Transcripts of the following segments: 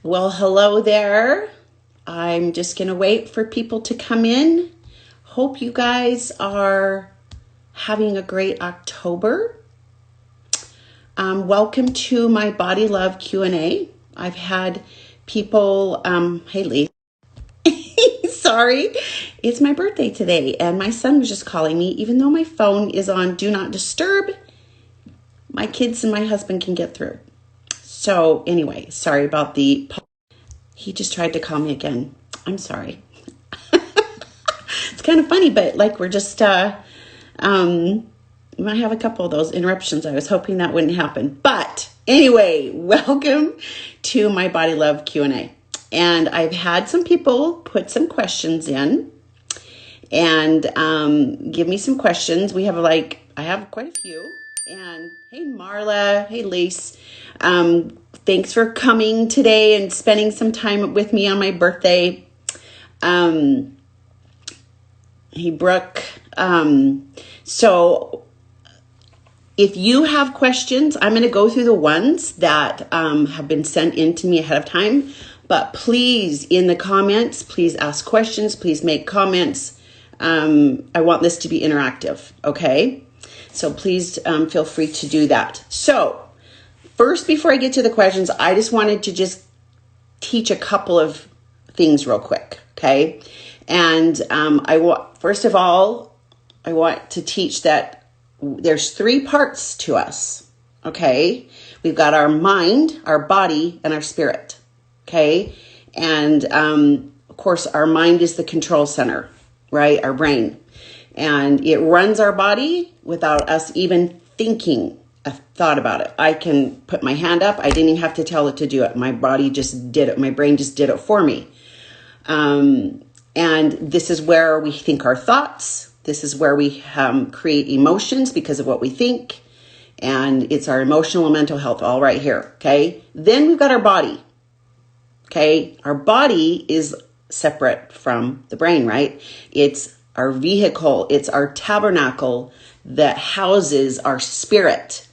Well, hello there. I'm just going to wait for people to come in. Hope you guys are having a great October. Welcome to my Body Love Q&A. I've had people, hey Lee, sorry, it's my birthday today and my son was just calling me. Even though my phone is on Do Not Disturb, my kids and my husband can get through. So anyway, sorry about he just tried to call me again. I'm sorry. It's kind of funny, but like we're just, we might have a couple of those interruptions. I was hoping that wouldn't happen. But anyway, welcome to my Body Love Q&A. And I've had some people put some questions in and give me some questions. I have quite a few. And hey, Marla. Hey, Lise. Thanks for coming today and spending some time with me on my birthday. Hey, Brooke. So if you have questions, I'm going to go through the ones that have been sent in to me ahead of time. But please, in the comments, please ask questions. Please make comments. I want this to be interactive, okay? So please feel free to do that. So first, before I get to the questions, I just wanted to just teach a couple of things real quick, okay? And first of all, I want to teach that there's three parts to us, okay? We've got our mind, our body, and our spirit, okay? And of course, our mind is the control center, right? Our brain. And it runs our body without us even thinking a thought about it. I can put my hand up. I didn't even have to tell it to do it. My body just did it. My brain just did it for me. And this is where we think our thoughts. This is where we create emotions because of what we think. And it's our emotional and mental health all right here. Okay. Then we've got our body. Okay. Our body is separate from the brain, right? It's our vehicle. It's our tabernacle that houses our spirit.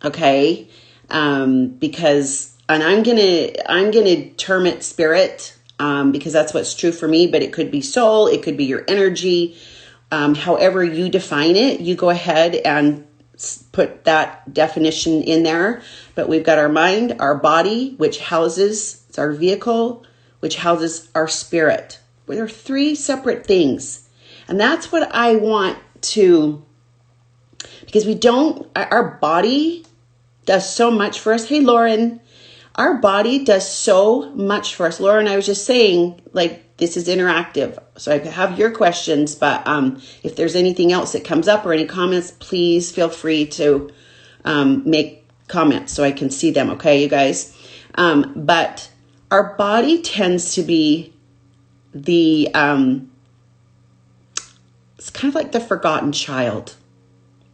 Okay. Because, and I'm going to term it spirit, because that's what's true for me, but it could be soul. It could be your energy. However you define it, you go ahead and put that definition in there. But we've got our mind, our body, which houses, it's our vehicle, which houses our spirit. There are three separate things. And that's what I want to, because our body does so much for us. Hey, Lauren, our body does so much for us. Lauren, I was just saying, like, this is interactive. So I have your questions, but if there's anything else that comes up or any comments, please feel free to make comments so I can see them. Okay, you guys. But our body tends to be it's kind of like the forgotten child,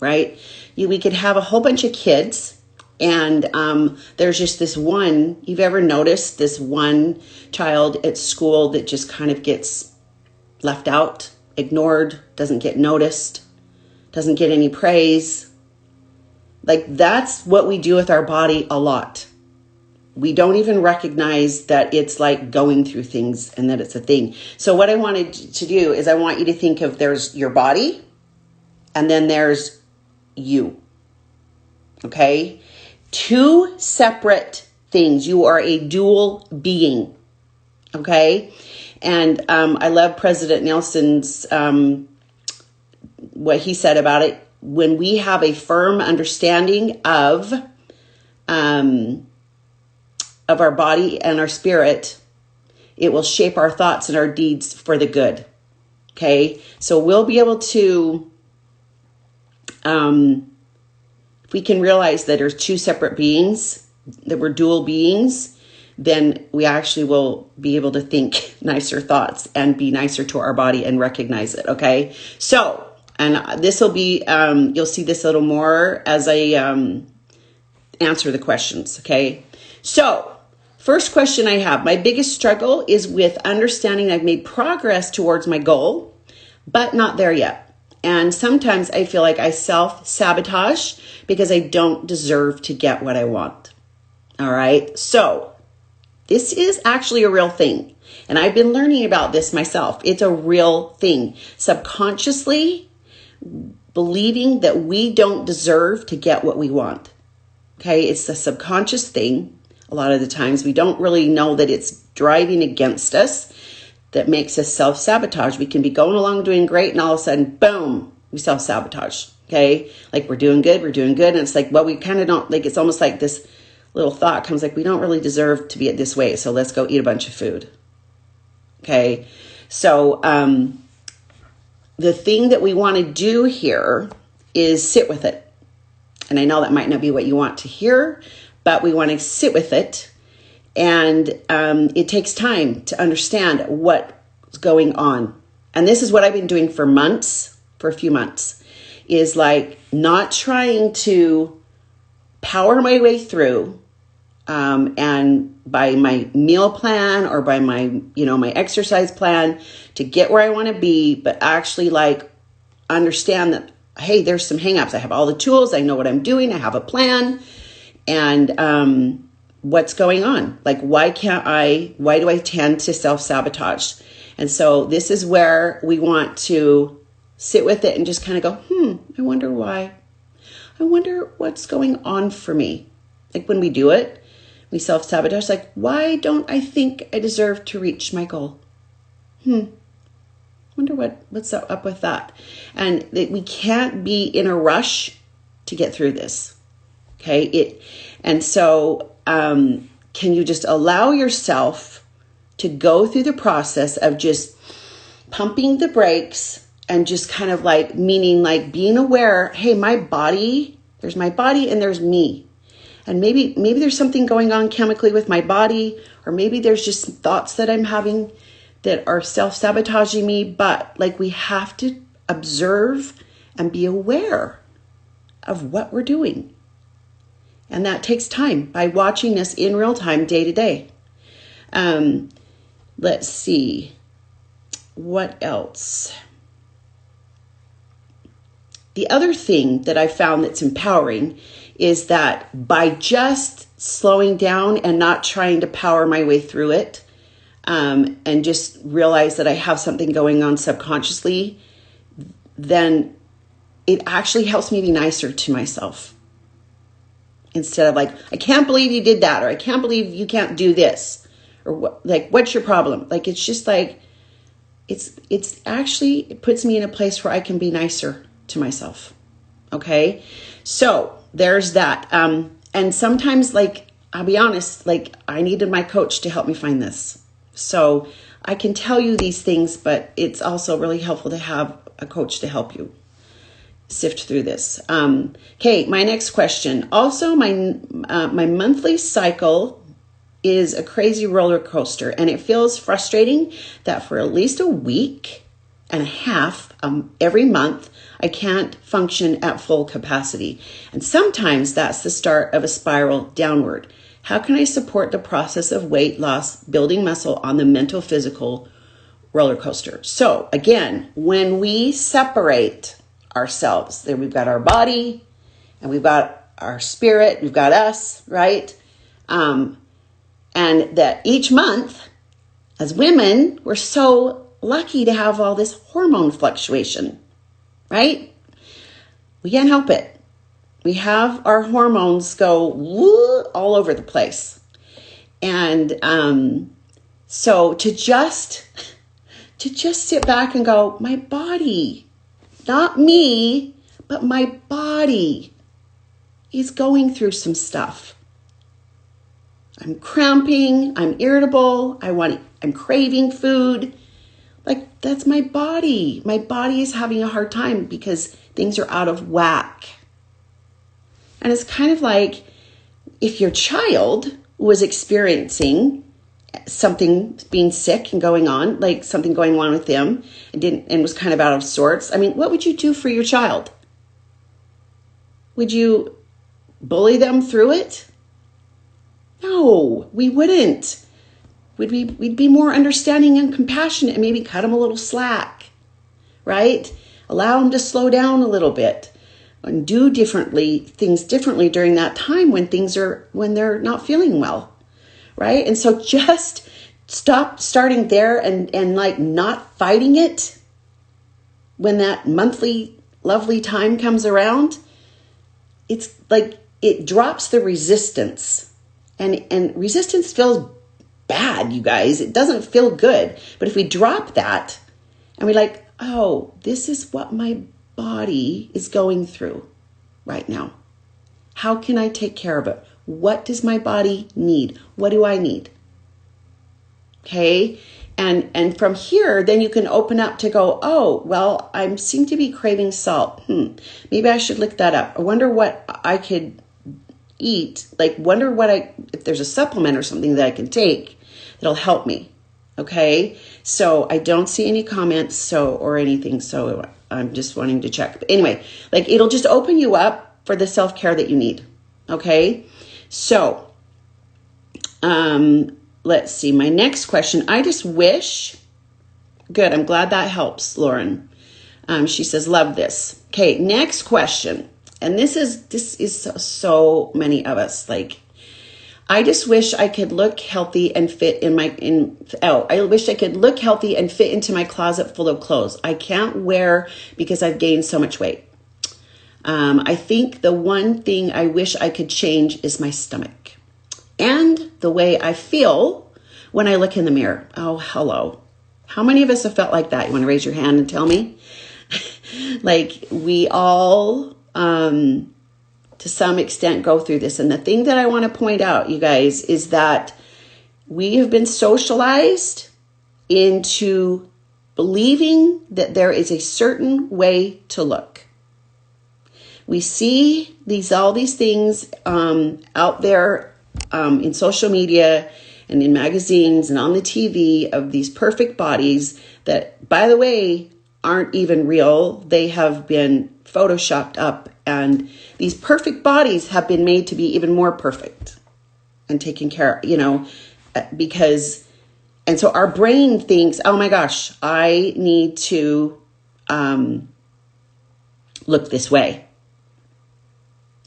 right? We could have a whole bunch of kids and there's just this one, you've ever noticed this one child at school that just kind of gets left out, ignored, doesn't get noticed, doesn't get any praise. Like that's what we do with our body a lot. We don't even recognize that it's like going through things and that it's a thing. So what I wanted to do is I want you to think of there's your body and then there's you. Okay? Two separate things. You are a dual being. Okay? And I love President Nelson's, what he said about it. When we have a firm understanding of our body and our spirit, it will shape our thoughts and our deeds for the good. Okay. So we'll be able to, if we can realize that there's two separate beings, that we're dual beings, then we actually will be able to think nicer thoughts and be nicer to our body and recognize it. Okay. So, and this will be, you'll see this a little more as I answer the questions. Okay. So, first question I have, my biggest struggle is with understanding I've made progress towards my goal, but not there yet. And sometimes I feel like I self-sabotage because I don't deserve to get what I want. All right. So This is actually a real thing. And I've been learning about this myself. It's a real thing. Subconsciously believing that we don't deserve to get what we want. Okay, it's a subconscious thing. A lot of the times we don't really know that it's driving against us that makes us self-sabotage. We can be going along doing great and all of a sudden, boom, we self-sabotage. Okay, like we're doing good. And it's like, well, we kind of don't, like, it's almost like this little thought comes like, we don't really deserve to be it this way. So let's go eat a bunch of food. Okay, so the thing that we want to do here is sit with it. And I know that might not be what you want to hear, but we want to sit with it. And it takes time to understand what's going on. And this is what I've been doing for a few months, is like not trying to power my way through and by my meal plan or by my, my exercise plan to get where I want to be, but actually like understand that, hey, there's some hangups. I have all the tools. I know what I'm doing. I have a plan. And what's going on? Like, why do I tend to self-sabotage? And so this is where we want to sit with it and just kind of go, I wonder why. I wonder what's going on for me. Like when we do it, we self-sabotage, like, why don't I think I deserve to reach my goal? Wonder what's up with that. And that we can't be in a rush to get through this. Okay. So can you just allow yourself to go through the process of just pumping the brakes and just kind of like, meaning like being aware, hey, there's my body and there's me. And maybe there's something going on chemically with my body, or maybe there's just thoughts that I'm having that are self-sabotaging me. But like, we have to observe and be aware of what we're doing. And that takes time by watching this in real time, day to day. Let's see. What else? The other thing that I found that's empowering is that by just slowing down and not trying to power my way through it, and just realize that I have something going on subconsciously, then it actually helps me be nicer to myself. Instead of like, I can't believe you did that, or I can't believe you can't do this, or what's your problem? Like, it's just like, it puts me in a place where I can be nicer to myself. Okay. So there's that. And sometimes, like, I'll be honest, like, I needed my coach to help me find this. So I can tell you these things, but it's also really helpful to have a coach to help you sift through this. Okay, my next question. Also, my monthly cycle is a crazy roller coaster, and it feels frustrating that for at least a week and a half every month, I can't function at full capacity. And sometimes that's the start of a spiral downward. How can I support the process of weight loss, building muscle on the mental, physical roller coaster? So again, when we separate ourselves, then we've got our body and we've got our spirit, we've got us, right? And that each month as women, we're so lucky to have all this hormone fluctuation, right? We can't help it. We have our hormones go all over the place. And so to just sit back and go, my body, not me, but my body is going through some stuff. I'm cramping, I'm irritable, I'm craving food. Like, that's my body. My body is having a hard time because things are out of whack. And it's kind of like if your child was experiencing something, being sick and going on, like something going on with them and was kind of out of sorts. I mean, what would you do for your child? Would you bully them through it? No, we wouldn't. We'd be more understanding and compassionate and maybe cut them a little slack, right? Allow them to slow down a little bit and do things differently during that time when they're not feeling well, right? And so just starting there and like not fighting it when that monthly lovely time comes around. It's like it drops the resistance, and resistance feels bad, you guys. It doesn't feel good. But if we drop that and we like, oh, this is what my body is going through right now. How can I take care of it? What does my body need? What do I need? Okay. And from here, then you can open up to go, oh, well, I seem to be craving salt. Maybe I should look that up. I wonder what I could eat. Like, if there's a supplement or something that I can take that'll help me. Okay. So I don't see any comments or anything. So I'm just wanting to check. But anyway, like it'll just open you up for the self-care that you need. Okay. So, let's see. My next question. I just wish. Good. I'm glad that helps, Lauren. She says, love this. Okay. Next question. And this is so many of us. Like, I just wish I could look healthy and fit I wish I could look healthy and fit into my closet full of clothes. I can't wear because I've gained so much weight. I think the one thing I wish I could change is my stomach and the way I feel when I look in the mirror. Oh, hello. How many of us have felt like that? You want to raise your hand and tell me? Like we all, to some extent go through this. And the thing that I want to point out, you guys, is that we have been socialized into believing that there is a certain way to look. We see all these things out there in social media and in magazines and on the TV of these perfect bodies that, by the way, aren't even real. They have been photoshopped up, and these perfect bodies have been made to be even more perfect and taken care of, and so our brain thinks, oh my gosh, I need to look this way.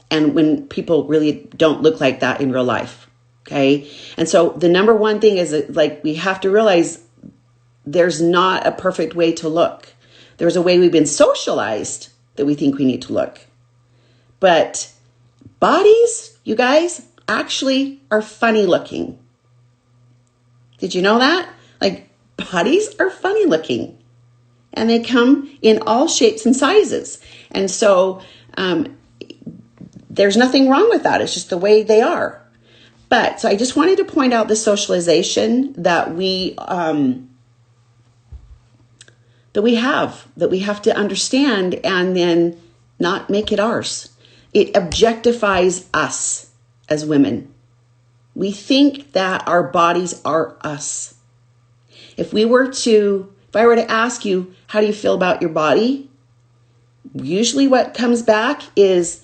And when people really don't look like that in real life. Okay. And so the number one thing is that, like, we have to realize there's not a perfect way to look. There's a way we've been socialized that we think we need to look. But bodies, you guys, actually are funny looking. Did you know that? Like, bodies are funny looking. And they come in all shapes and sizes. And so there's nothing wrong with that. It's just the way they are. But so I just wanted to point out the socialization that we have to understand and then not make it ours. It objectifies us as women. We think that our bodies are us. If I were to ask you, how do you feel about your body? Usually what comes back is,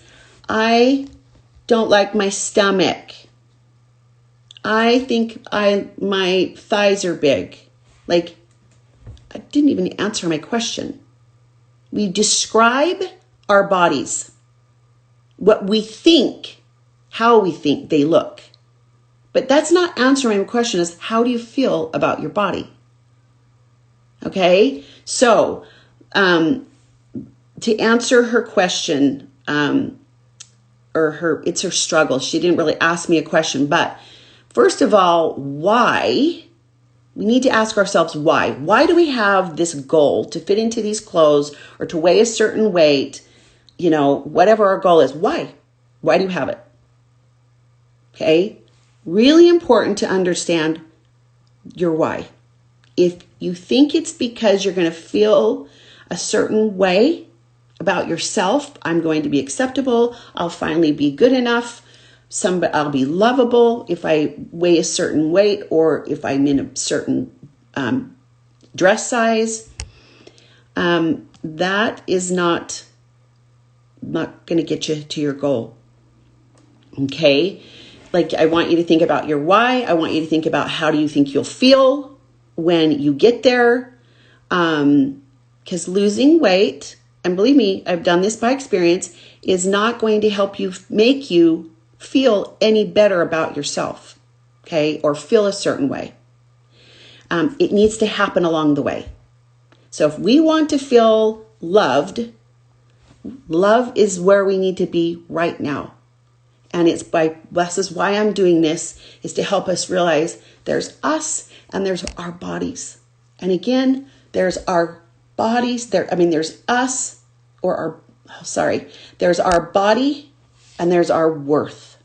I don't like my stomach. I think my thighs are big. Like, I didn't even answer my question. We describe our bodies, what we think, how we think they look. But that's not answering my question. Is how do you feel about your body? Okay, so to answer her question, it's her struggle. She didn't really ask me a question, but first of all, why? We need to ask ourselves why. Why do we have this goal to fit into these clothes or to weigh a certain weight? Whatever our goal is. Why? Why do you have it? Okay. Really important to understand your why. If you think it's because you're going to feel a certain way about yourself, I'm going to be acceptable, I'll finally be good enough, I'll be lovable if I weigh a certain weight or if I'm in a certain dress size, that is not going to get you to your goal. Okay? Like, I want you to think about your why. I want you to think about how do you think you'll feel when you get there. Because losing weight, and believe me, I've done this by experience, is not going to help you make you feel any better about yourself. okay, or feel a certain way. It needs to happen along the way. So if we want to feel loved, love is where we need to be right now. And this is why I'm doing this, is to help us realize there's us and there's our bodies. And again, there's our bodies, there's us, there's our body and there's our worth.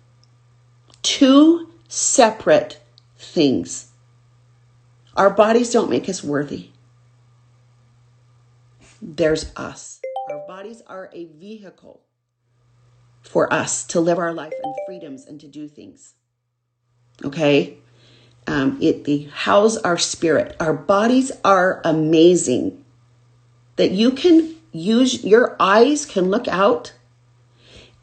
Two separate things. Our bodies don't make us worthy. There's us. Our bodies are a vehicle for us to live our life in freedoms and to do things. Okay? They house our spirit. Our bodies are amazing. That you can use, your eyes can look out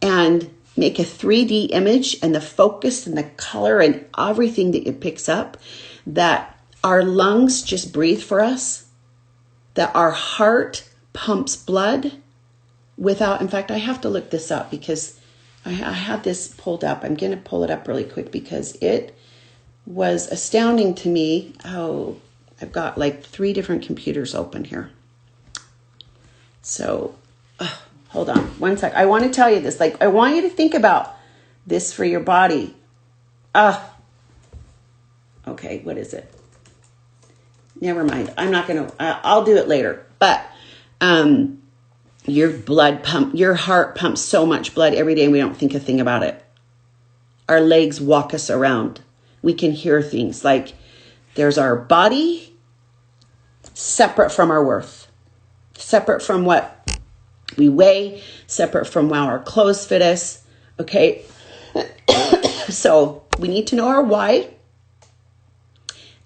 and make a 3D image, and the focus and the color and everything that it picks up, that our lungs just breathe for us, that our heart pumps blood without, in fact, I have to look this up because I have this pulled up. I'm going to pull it up really quick because it was astounding to me. Oh, I've got like 3 different computers open here. So, hold on one sec. I want to tell you this. I want you to think about this for your body. Okay, what is it? Never mind. I'm not going to, I'll do it later. But your heart pumps so much blood every day and we don't think a thing about it. Our legs walk us around. We can hear things like there's our body separate from our worth, separate from what we weigh, separate from how our clothes fit us. Okay. So we need to know our why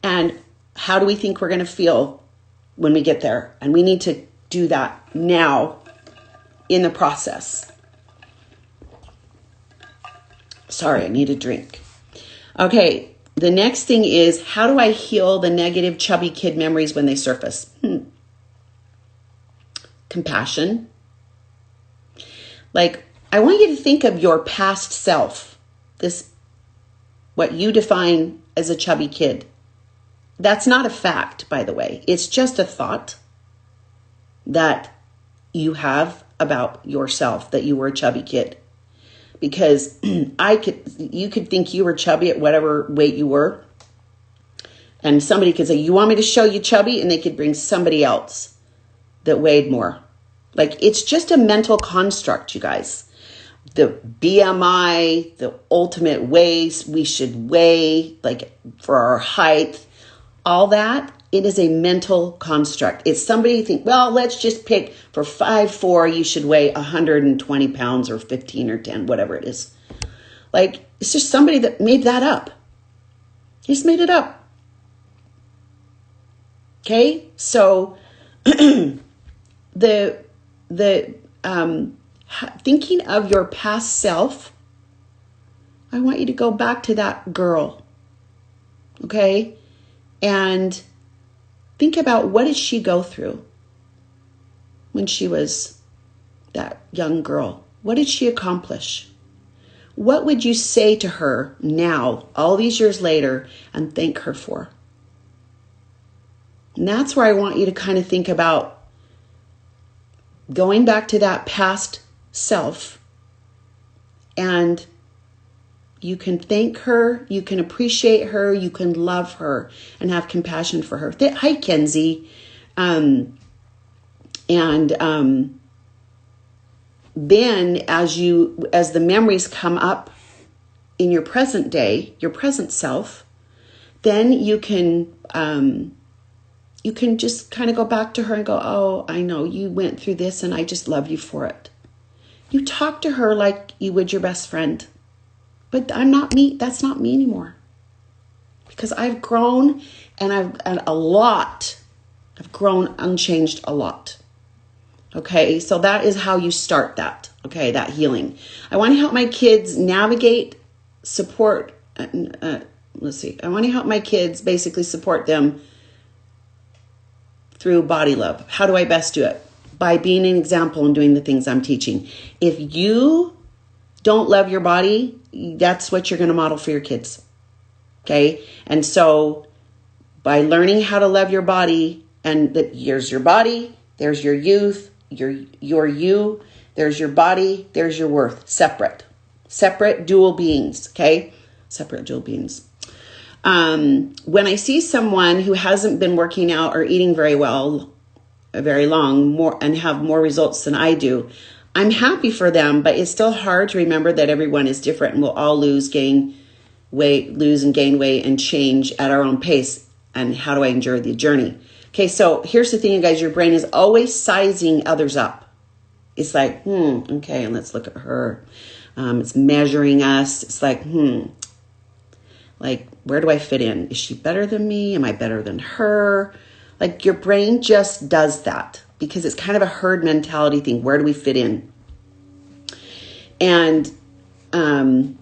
and how do we think we're going to feel when we get there? And we need to do that now in the process. Sorry, I need a drink. Okay, the next thing is, how do I heal the negative chubby kid memories when they surface? Compassion. I want you to think of your past self, what you define as a chubby kid. That's not a fact, by the way. It's just a thought that you have about yourself, that you were a chubby kid. Because you could think you were chubby at whatever weight you were. And somebody could say, you want me to show you chubby? And they could bring somebody else that weighed more. It's just a mental construct, you guys. The BMI, the ultimate ways we should weigh, for our height, all that, it is a mental construct. It's somebody think, well, let's just pick for 5'4", you should weigh 120 pounds or 15 or 10, whatever it is. It's just somebody that made that up. He just made it up. Okay? So thinking of your past self, I want you to go back to that girl. Okay? And think about, what did she go through when she was that young girl? What did she accomplish? What would you say to her now, all these years later, and thank her for? And that's where I want you to kind of think about going back to that past self, and you can thank her, you can appreciate her, you can love her and have compassion for her. Hi, Kenzie. Then as the memories come up in your present day, your present self, then you can just kind of go back to her and go, oh, I know you went through this and I just love you for it. You talk to her like you would your best friend. But I'm not me. That's not me anymore. Because I've grown I've grown unchanged a lot. Okay, so that is how you start that. Okay, that healing. I want to help my kids navigate, support. I want to help my kids basically support them through body love. How do I best do it? By being an example and doing the things I'm teaching. If you don't love your body, that's what you're going to model for your kids. Okay. And so by learning how to love your body, and that here's your body, there's your youth, your you, there's your body, there's your worth. Separate dual beings. Okay. Separate dual beings. When I see someone who hasn't been working out or eating very well, very long, and have more results than I do, I'm happy for them, but it's still hard to remember that everyone is different and we'll all lose and gain weight and change at our own pace. And how do I endure the journey? Okay, so here's the thing, you guys. Your brain is always sizing others up. It's like, okay, and let's look at her. It's measuring us. It's like, like, where do I fit in? Is she better than me? Am I better than her? Like, your brain just does that because it's kind of a herd mentality thing. Where do we fit in? And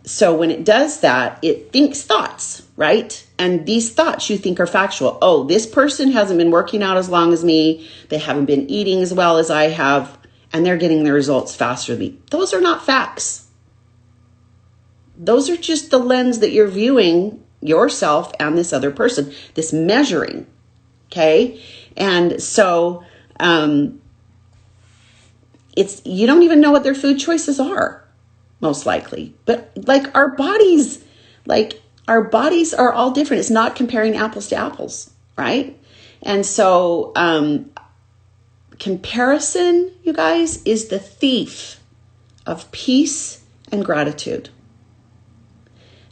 so when it does that, it thinks thoughts, right? And these thoughts you think are factual. Oh, this person hasn't been working out as long as me. They haven't been eating as well as I have, and they're getting the results faster than me. Those are not facts. Those are just the lens that you're viewing yourself and this other person, this measuring. Okay. And so, you don't even know what their food choices are, most likely, but our bodies are all different. It's not comparing apples to apples. Right. And so, comparison, you guys, is the thief of peace and gratitude.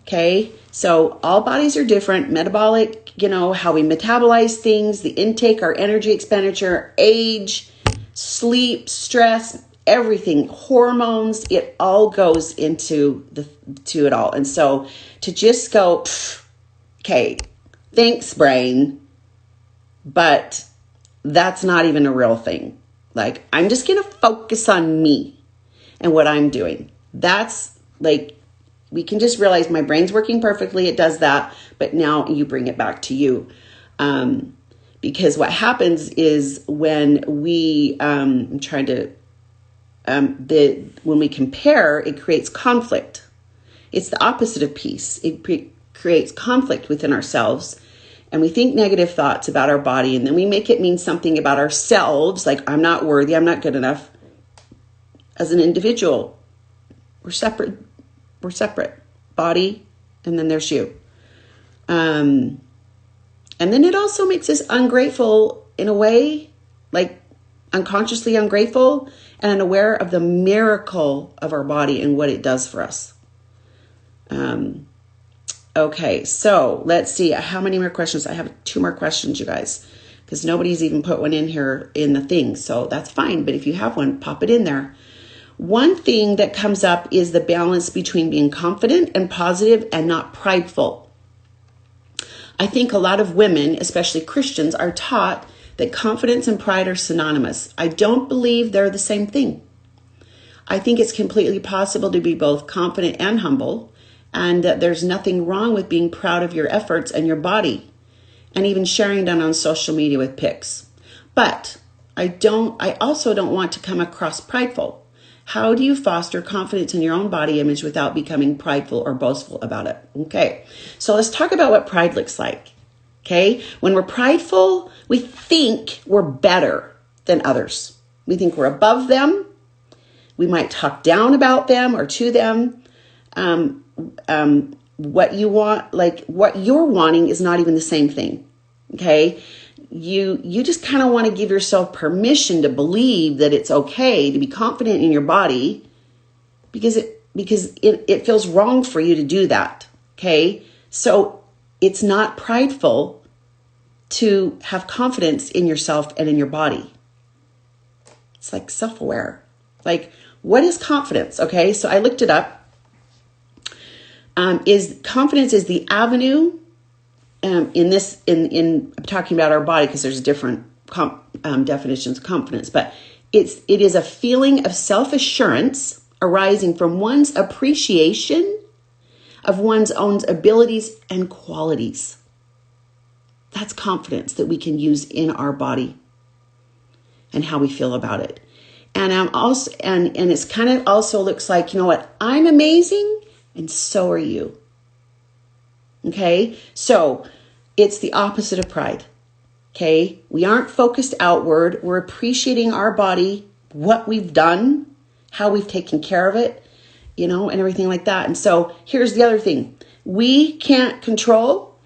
Okay, so all bodies are different. Metabolic, how we metabolize things, the intake, our energy expenditure, age, sleep, stress, everything, hormones, it all goes into it all. And so to just go, okay, thanks, brain, but that's not even a real thing. Like, I'm just going to focus on me and what I'm doing. That's like, we can just realize my brain's working perfectly. It does that. But now you bring it back to you. Because what happens is when we, when we compare, it creates conflict. It's the opposite of peace. It creates conflict within ourselves. And we think negative thoughts about our body. And then we make it mean something about ourselves. Like, I'm not worthy. I'm not good enough. As an individual, we're separate. We're separate. Body, and then there's you. And then it also makes us ungrateful in a way, like unconsciously ungrateful and unaware of the miracle of our body and what it does for us. Okay, so let's see. How many more questions? I have 2 more questions, you guys, because nobody's even put one in here in the thing. So that's fine. But if you have one, pop it in there. One thing that comes up is the balance between being confident and positive and not prideful. I think a lot of women, especially Christians, are taught that confidence and pride are synonymous. I don't believe they're the same thing. I think it's completely possible to be both confident and humble, and that there's nothing wrong with being proud of your efforts and your body, and even sharing them on social media with pics. But I also don't want to come across prideful. How do you foster confidence in your own body image without becoming prideful or boastful about it? Okay, so let's talk about what pride looks like. Okay, when we're prideful, we think we're better than others. We think we're above them. We might talk down about them or to them. What you want, like what you're wanting, is not even the same thing. Okay. You just kind of want to give yourself permission to believe that it's okay to be confident in your body because it feels wrong for you to do that. Okay. So it's not prideful to have confidence in yourself and in your body. It's like self-aware. Like, what is confidence? Okay. So I looked it up. Confidence is the avenue in talking about our body, because there's different definitions of confidence, but it is a feeling of self-assurance arising from one's appreciation of one's own abilities and qualities. That's confidence that we can use in our body and how we feel about it. And it's kind of also looks like, you know what, I'm amazing and so are you. Okay, so it's the opposite of pride. Okay, we aren't focused outward. We're appreciating our body, what we've done, how we've taken care of it, and everything like that. And so here's the other thing. We can't control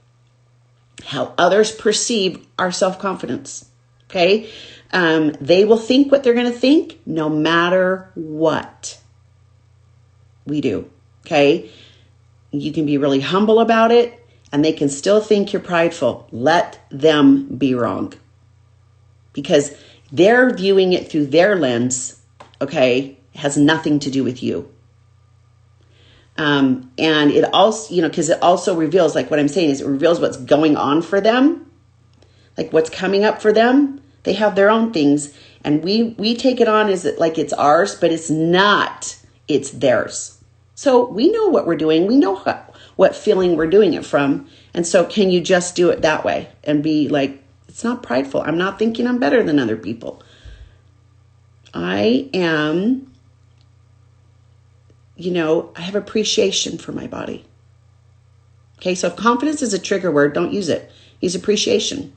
how others perceive our self-confidence. Okay, they will think what they're going to think no matter what we do. Okay, you can be really humble about it, and they can still think you're prideful. Let them be wrong. Because they're viewing it through their lens, okay? It has nothing to do with you. And it also, because it also reveals, like what I'm saying is it reveals what's going on for them, like what's coming up for them. They have their own things, and we take it on as like it's ours, but it's not. It's theirs. So we know what we're doing. We know what feeling we're doing it from. And so can you just do it that way and be like, it's not prideful. I'm not thinking I'm better than other people. I am, I have appreciation for my body. Okay, so if confidence is a trigger word, don't use it. Use appreciation.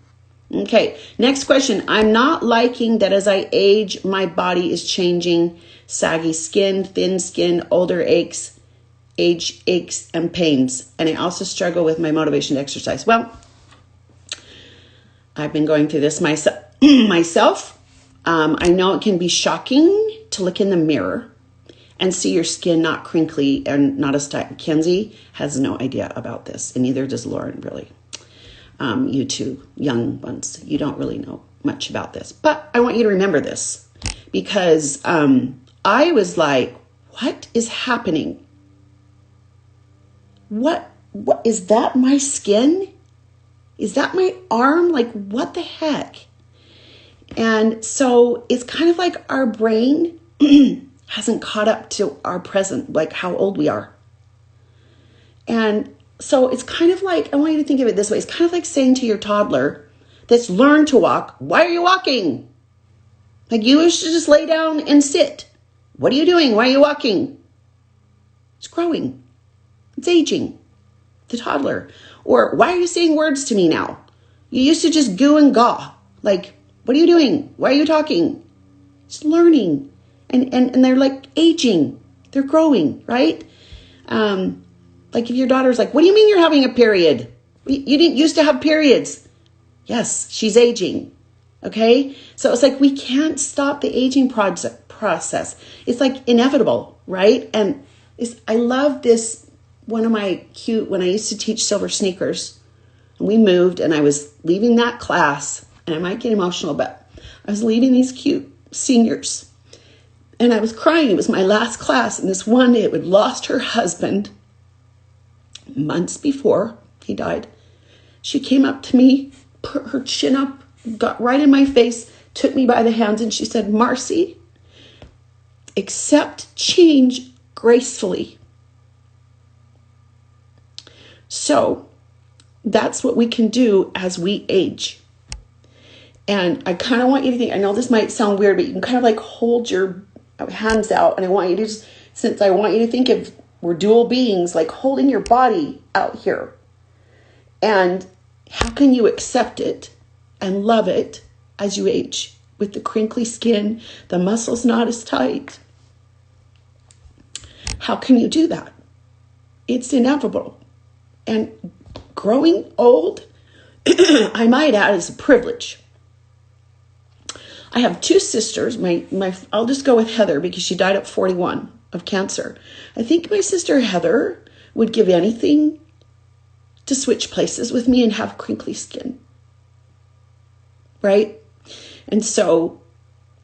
Okay, next question. I'm not liking that as I age, my body is changing. Saggy skin, thin skin, older aches, age aches and pains. And I also struggle with my motivation to exercise. Well, I've been going through this myself. I know it can be shocking to look in the mirror and see your skin not crinkly and not as tight. Kenzie has no idea about this, and neither does Lauren, really. You two young ones, you don't really know much about this. But I want you to remember this, because I was like, what is happening? What is that my skin? Is that my arm? Like, what the heck? And so it's kind of like our brain hasn't caught up to our present, like how old we are. And so it's kind of like, I want you to think of it this way. It's kind of like saying to your toddler that's learned to walk, why are you walking? Like, you should just lay down and sit. What are you doing? Why are you walking? It's growing. It's aging. The toddler. Or, why are you saying words to me now? You used to just goo and gaw. Like, what are you doing? Why are you talking? It's learning. And they're like aging. They're growing, right? Like if your daughter's like, what do you mean you're having a period? You didn't used to have periods. Yes, she's aging. Okay? So it's like we can't stop the aging process. It's like inevitable, right? And I love this. One of my when I used to teach silver sneakers, and we moved, and I was leaving that class, and I might get emotional, but I was leaving these cute seniors, and I was crying. It was my last class, and this one day, had lost her husband months before he died. She came up to me, put her chin up, got right in my face, took me by the hands, and she said, Marcy, accept change gracefully. So that's what we can do as we age. And I kind of want you to think, I know this might sound weird, but you can kind of like hold your hands out. And I want you to just, since I want you to think of, we're dual beings, like holding your body out here. And how can you accept it and love it as you age with the crinkly skin, the muscles not as tight? How can you do that? It's inevitable. And growing old, I might add, is a privilege. I have two sisters. I'll just go with Heather because she died at 41 of cancer. I think my sister Heather would give anything to switch places with me and have crinkly skin. Right? And so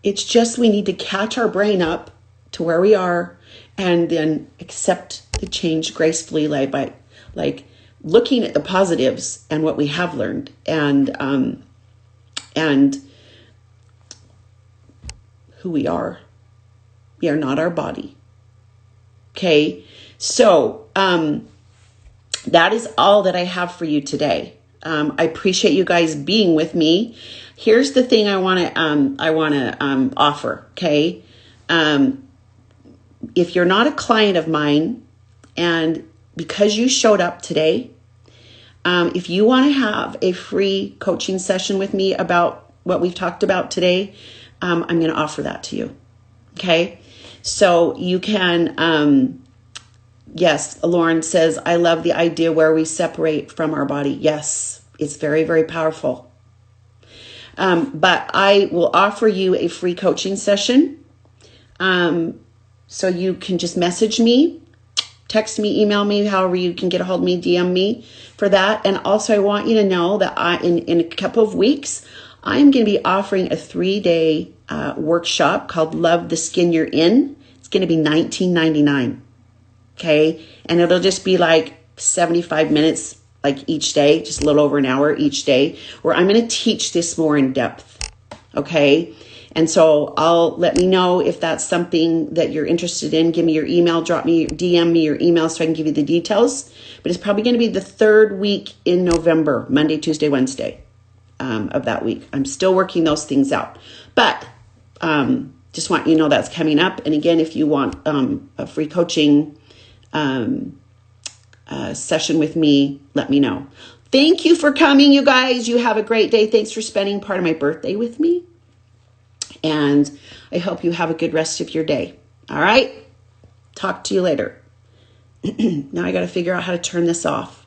it's just we need to catch our brain up to where we are and then accept the change gracefully, like looking at the positives and what we have learned, and who we are. We are not our body. Okay, so that is all that I have for you today. I appreciate you guys being with me. Here's the thing I want to offer. Okay, if you're not a client of mine, and because you showed up today If you want to have a free coaching session with me about what we've talked about today, I'm going to offer that to you. Okay. So you can, yes, Lauren says, I love the idea where we separate from our body. Yes, it's very, very powerful. But I will offer you a free coaching session. So you can just message me, text me, email me, however you can get a hold of me, DM me for that. And also I want you to know that in a couple of weeks, I'm going to be offering a 3-day workshop called Love the Skin You're In. It's going to be $19.99. Okay. And it'll just be like 75 minutes, like each day, just a little over an hour each day, where I'm going to teach this more in depth. Okay. And so let me know if that's something that you're interested in. Give me your email, DM me your email so I can give you the details. But it's probably going to be the 3rd week in November, Monday, Tuesday, Wednesday of that week. I'm still working those things out. But just want you to know that's coming up. And again, if you want a free coaching session with me, let me know. Thank you for coming, you guys. You have a great day. Thanks for spending part of my birthday with me. And I hope you have a good rest of your day. All right. Talk to you later. Now I got to figure out how to turn this off.